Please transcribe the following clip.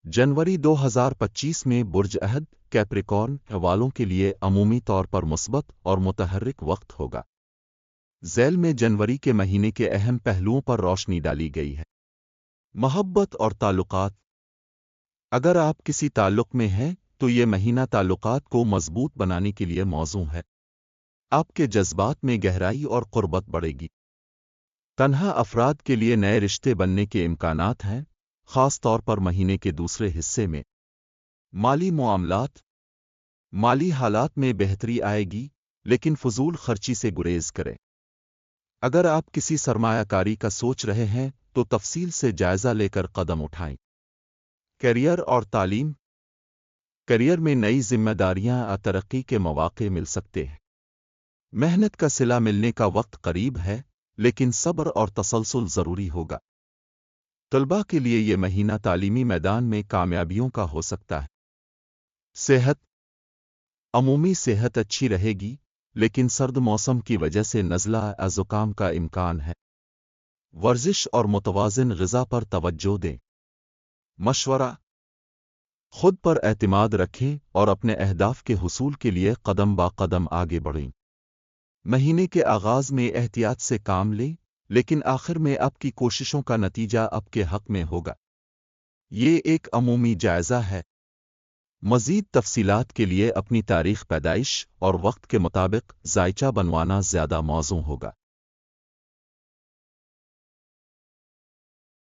जनवरी 2025 में बुर्ज अहद कैप्रिकॉर्न वालों के लिए अमूमी तौर पर मुस्बत और मुतहर्रिक वक्त होगा। ज़ैल में जनवरी के महीने के अहम पहलुओं पर रोशनी डाली गई है। मोहब्बत और ताल्लुकात। अगर आप किसी ताल्लुक में हैं तो ये महीना ताल्लुकात को मजबूत बनाने के लिए मौजू है। आपके जज्बात में गहराई और क़ुर्बत बढ़ेगी। तन्हा अफराद के लिए नए रिश्ते बनने के इम्कानात हैं, ख़ास तौर पर महीने के दूसरे हिस्से में। माली मामलात। माली हालात में बेहतरी आएगी, लेकिन फजूल खर्ची से गुरेज करें। अगर आप किसी सरमायाकारी का सोच रहे हैं तो तफसील से जायज़ा लेकर कदम उठाएं। करियर और तालीम। करियर में नई जिम्मेदारियां और तरक्की के मौके मिल सकते हैं। मेहनत का सिला मिलने का वक्त करीब है, लेकिन सब्र और तसलसल ज़रूरी होगा। तलबा के लिए ये महीना तालीमी मैदान में कामयाबियों का हो सकता है। सेहत। अमूमी सेहत अच्छी रहेगी, लेकिन सर्द मौसम की वजह से नज़ला या ज़ुकाम का इम्कान है। वर्जिश और मुतवाज़िन ग़िज़ा पर तवज्जो दें। मशवरा। खुद पर एतमाद रखें और अपने अहदाफ के हुसूल के लिए कदम बा कदम आगे बढ़ें। महीने के आगाज़ में एहतियात से काम लें, लेकिन आखिर में आपकी कोशिशों का नतीजा आपके हक़ में होगा। ये एक अमूमी जायज़ा है। मज़ीद तफ़सीलात के लिए अपनी तारीख़ पैदाइश और वक्त के मुताबिक ज़ायचा बनवाना ज़्यादा मौज़ू होगा।